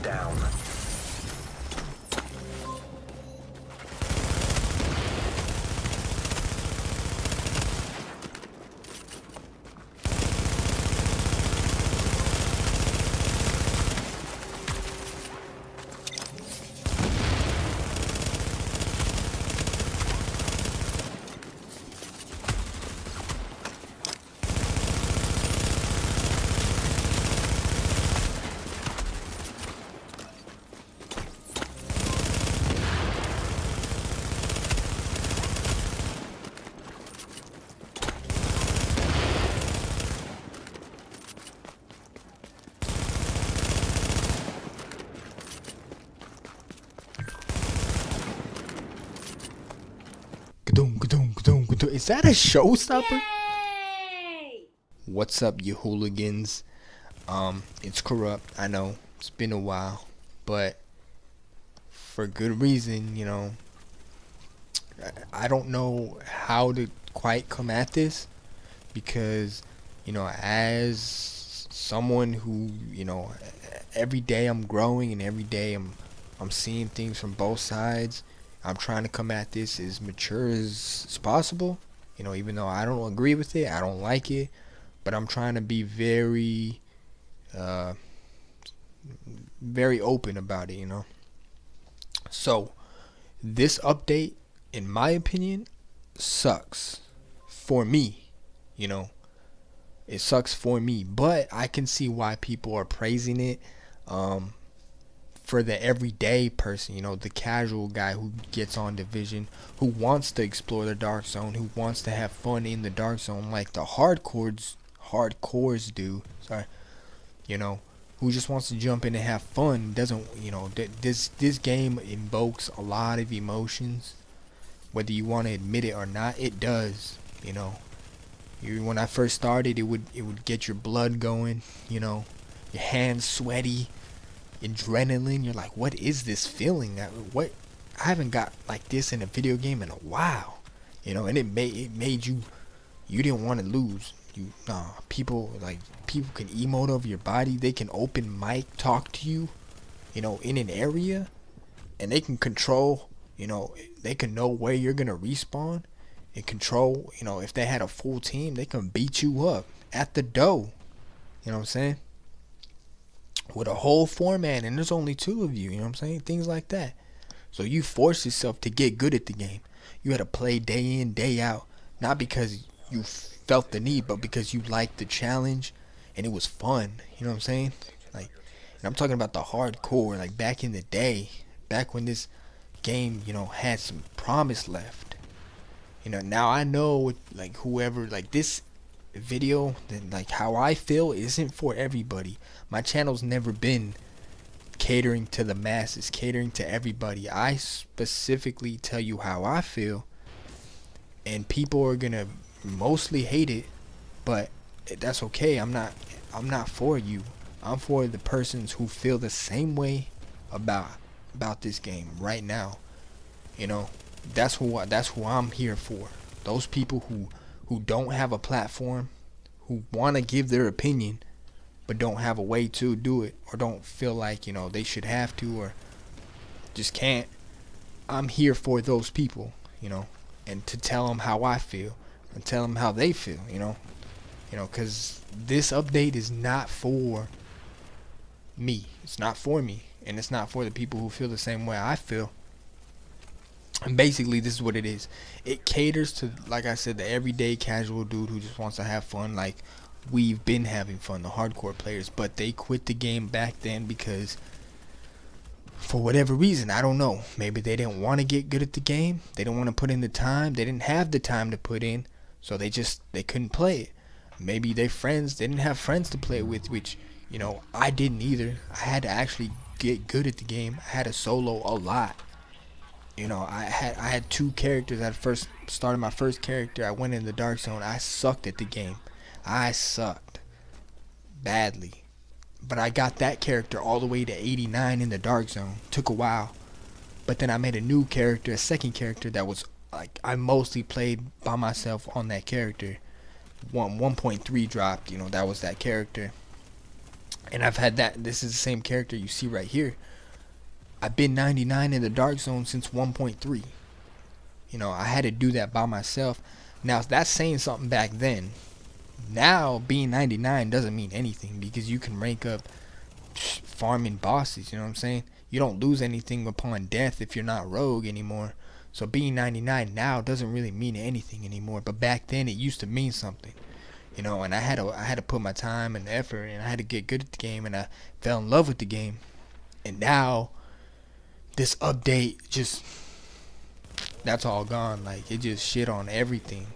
down. Is that a showstopper? Yay! What's up, you hooligans? It's Corrupt. I know it's been a while, but for good reason. I don't know how to quite come at this because, as someone who, every day I'm growing and every day I'm seeing things from both sides. I'm trying to come at this as mature as possible. Even though I don't agree with it, I don't like it, but I'm trying to be very, very open about it. So this update, in my opinion, sucks for me. It sucks for me, but I can see why people are praising it. For the everyday person, the casual guy who gets on Division, who wants to explore the dark zone, who wants to have fun in the dark zone like the hardcores do. Who just wants to jump in and have fun. Doesn't, this game invokes a lot of emotions, whether you want to admit it or not. It does. When I first started, it would get your blood going, your hands sweaty, adrenaline. You're like, what is this feeling? I haven't got like this in a video game in a while, and it made you didn't want to lose. People can emote over your body. They can open mic talk to you, in an area, and they can control. They can know where you're gonna respawn and control. If they had a full team, they can beat you up at the door. You know what I'm saying? With a whole format, and there's only two of you. You know what I'm saying? Things like that. So you force yourself to get good at the game. You had to play day in, day out, not because you felt the need, but because you liked the challenge and it was fun. You know what I'm saying? And I'm talking about the hardcore, like back in the day, back when this game, had some promise left. Now I know, whoever, this video, then how I feel isn't for everybody. My channel's never been catering to the masses, catering to everybody. I specifically tell you how I feel, and people are gonna mostly hate it, but that's okay. I'm not for you. I'm for the persons who feel the same way about this game right now. That's who I'm here for. Those people who don't have a platform, who want to give their opinion but don't have a way to do it, or don't feel like they should have to, or just can't. I'm here for those people, and to tell them how I feel and tell them how they feel, because this update is not for me. It's not for me, and it's not for the people who feel the same way I feel. And basically, this is what it is. It caters to, like I said, the everyday casual dude who just wants to have fun. Like we've been having fun, the hardcore players, but they quit the game back then because, for whatever reason, I don't know. Maybe they didn't want to get good at the game. They didn't want to put in the time. They didn't have the time to put in, so they couldn't play it. Maybe they didn't have friends to play with, which, I didn't either. I had to actually get good at the game. I had to solo a lot. I had two characters. I first started my first character. I went in the dark zone. I sucked at the game. I sucked badly. But I got that character all the way to 89 in the dark zone. Took a while. But then I made a new character, a second character that was I mostly played by myself on that character. 1.3 dropped, that was that character. And I've had that. This is the same character you see right here. I've been 99 in the dark zone since 1.3. You know, I had to do that by myself. Now, that's saying something back then. Now, being 99 doesn't mean anything because you can rank up farming bosses, you know what I'm saying? You don't lose anything upon death if you're not rogue anymore. So being 99 now doesn't really mean anything anymore. But back then, it used to mean something. You know, and I had to put my time and effort, and I had to get good at the game, and I fell in love with the game. And now, this update just, that's all gone. Like, it just shit on everything.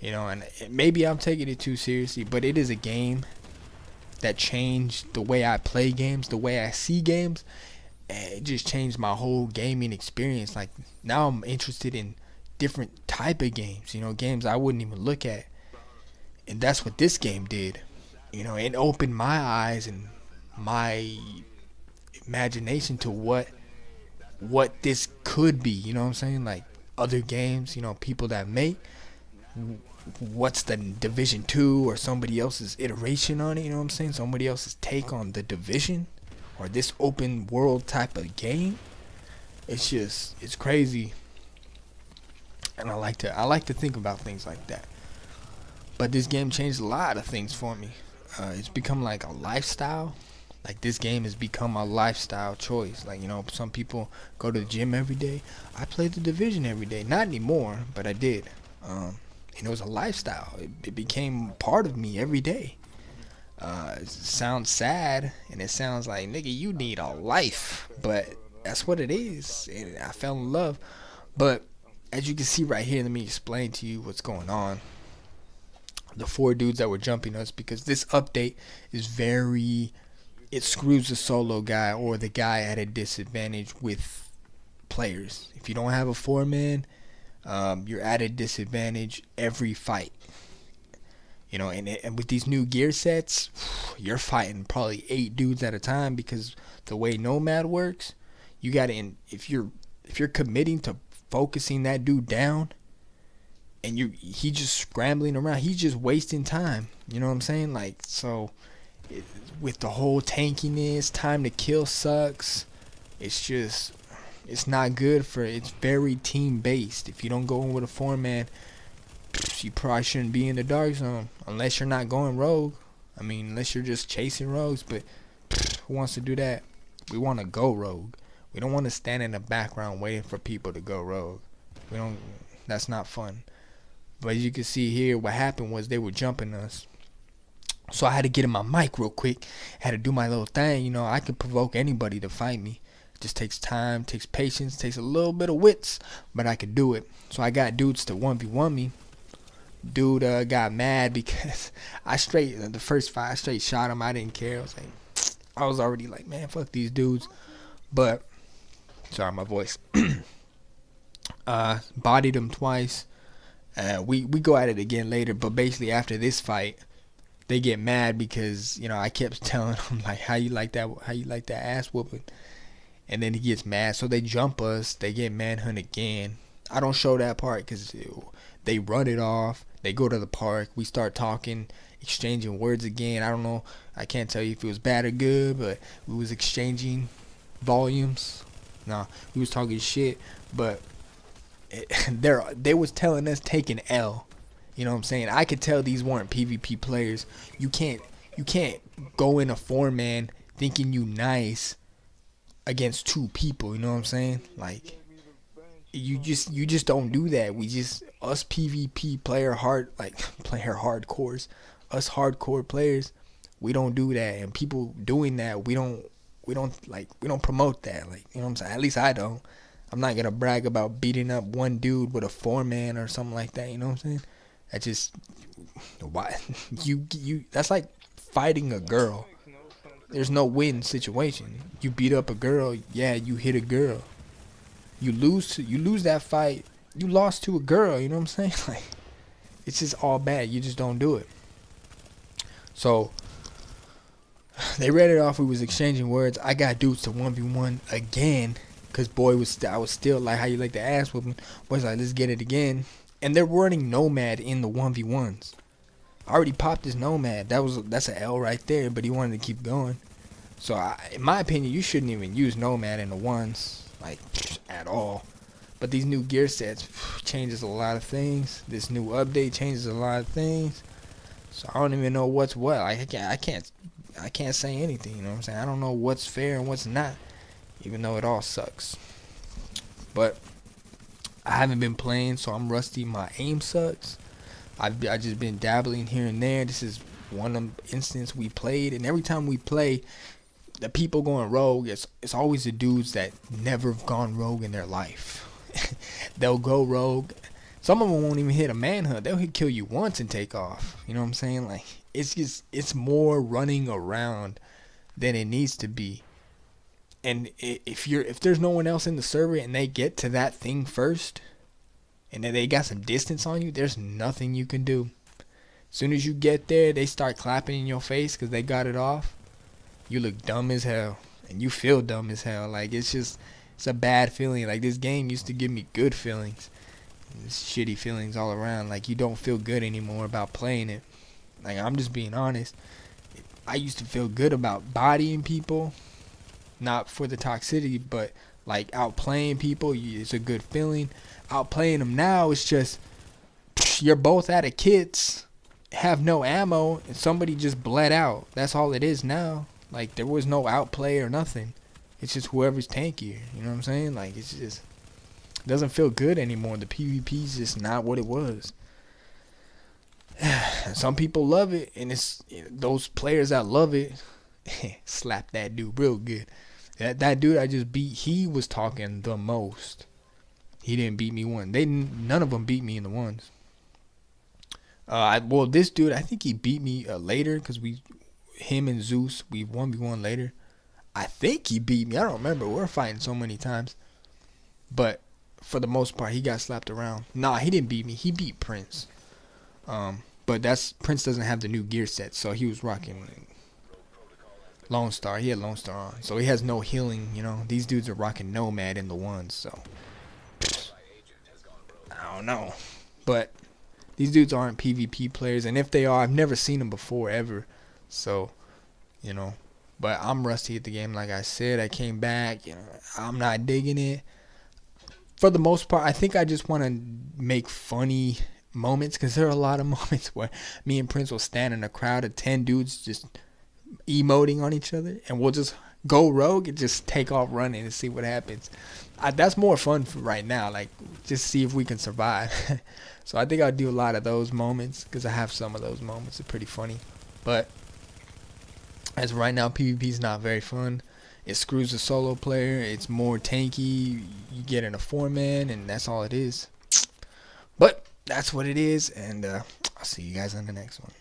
You know, and maybe I'm taking it too seriously, but it is a game that changed the way I play games, the way I see games. And it just changed my whole gaming experience. Like, now I'm interested in different type of games, you know, games I wouldn't even look at. And that's what this game did. You know, it opened my eyes and my imagination to what this could be, you know what I'm saying? Like other games, you know, people that make what's the Division 2 or somebody else's iteration on it, you know what I'm saying? Somebody else's take on the Division or this open world type of game. It's crazy. And I like to think about things like that. But this game changed a lot of things for me. It's become like a lifestyle. Like, this game has become a lifestyle choice. Like, you know, some people go to the gym every day. I play the Division every day. Not anymore, but I did. And it was a lifestyle. It became part of me every day. It sounds sad, and it sounds like, nigga, you need a life. But that's what it is. And I fell in love. But as you can see right here, let me explain to you what's going on. The 4 dudes that were jumping us, because this update is it screws the solo guy or the guy at a disadvantage with players. If you don't have a 4-man, you're at a disadvantage every fight. You know, and with these new gear sets, you're fighting probably 8 dudes at a time, because the way Nomad works, you gotta, if you're committing to focusing that dude down, and he just scrambling around, he's just wasting time. You know what I'm saying? Like, so with the whole tankiness, time to kill sucks. It's not good it's very team based. If you don't go in with a 4-man, you probably shouldn't be in the dark zone unless you're not going rogue. I mean, unless you're just chasing rogues. But who wants to do that? We want to go rogue. We don't want to stand in the background waiting for people to go rogue. That's not fun. But as you can see here, what happened was they were jumping us. So I had to get in my mic real quick. I had to do my little thing. You know, I could provoke anybody to fight me. It just takes time, takes patience, takes a little bit of wits, but I could do it. So I got dudes to 1v1 me. Dude got mad because the first fight, I straight shot him. I didn't care. I was already like, man, fuck these dudes. But, sorry, my voice. Bodied him twice. We go at it again later, but basically after this fight, they get mad because, you know, I kept telling them, like, how you like that ass whooping, and then he gets mad, so they jump us, they get manhunt again. I don't show that part because they run it off, they go to the park, we start talking, exchanging words again. I don't know, I can't tell you if it was bad or good, but we was exchanging volumes. Nah, we was talking shit, but they was telling us take an L. You know what I'm saying? I could tell these weren't PvP players. You can't go in a 4-man thinking you nice against 2 people. You know what I'm saying? Like, you just don't do that. Us PvP player hardcores, us hardcore players, we don't do that. And people doing that, we don't promote that. Like, you know what I'm saying? At least I don't. I'm not gonna brag about beating up one dude with a 4-man or something like that. You know what I'm saying? That's just why you. That's like fighting a girl. There's no win situation. You beat up a girl, yeah, you hit a girl. You lose that fight. You lost to a girl. You know what I'm saying? Like, it's just all bad. You just don't do it. So they read it off. We was exchanging words. I got dudes to 1v1 again. Cause I was still like, how you like the ass whooping? Boy's like, let's get it again. And they're running Nomad in the 1v1s. I already popped his Nomad. That's an L right there, but he wanted to keep going. So in my opinion, you shouldn't even use Nomad in the ones, like, at all. But these new gear sets changes a lot of things. This new update changes a lot of things. So I don't even know what's what. I can't say anything. You know what I'm saying? I don't know what's fair and what's not, even though it all sucks. But I haven't been playing, so I'm rusty. My aim sucks. I just been dabbling here and there. This is one of the instances we played, and every time we play, the people going rogue, it's always the dudes that never have gone rogue in their life. They'll go rogue. Some of them won't even hit a manhunt. They'll kill you once and take off. You know what I'm saying? Like, it's more running around than it needs to be. And if there's no one else in the server and they get to that thing first, and then they got some distance on you, there's nothing you can do. As soon as you get there, they start clapping in your face because they got it off. You look dumb as hell, and you feel dumb as hell. Like, it's a bad feeling. Like, this game used to give me good feelings. It's shitty feelings all around. Like, you don't feel good anymore about playing it. Like, I'm just being honest. I used to feel good about bodying people, not for the toxicity, but like outplaying people. It's a good feeling. Outplaying them now, it's just you're both out of kits, have no ammo, and somebody just bled out. That's all it is now. Like, there was no outplay or nothing. It's just whoever's tankier. You know what I'm saying? Like, it's just doesn't feel good anymore. The PvP is just not what it was. Some people love it, and it's those players that love it slap that dude real good. That dude I just beat, he was talking the most. He didn't beat me one. None of them beat me in the ones. Well, this dude, I think he beat me later because him and Zeus, we 1v1 later. I think he beat me. I don't remember. We're fighting so many times. But for the most part, he got slapped around. Nah, he didn't beat me. He beat Prince. But Prince doesn't have the new gear set, so he was rocking Lone Star. He had Lone Star on, so he has no healing. You know, these dudes are rocking Nomad in the ones, so I don't know. But these dudes aren't PvP players, and if they are, I've never seen them before ever. So, you know, but I'm rusty at the game. Like I said, I came back. You know, I'm not digging it. For the most part, I think I just want to make funny moments, because there are a lot of moments where me and Prince will stand in a crowd of 10 dudes just emoting on each other, and we'll just go rogue and just take off running and see what happens. That's more fun for right now, like, just see if we can survive. So I think I'll do a lot of those moments, because I have some of those moments. They're pretty funny. But as of right now, PvP is not very fun. It screws the solo player. It's more tanky. You get in a 4-man, and that's all it is. But that's what it is, and I'll see you guys on the next one.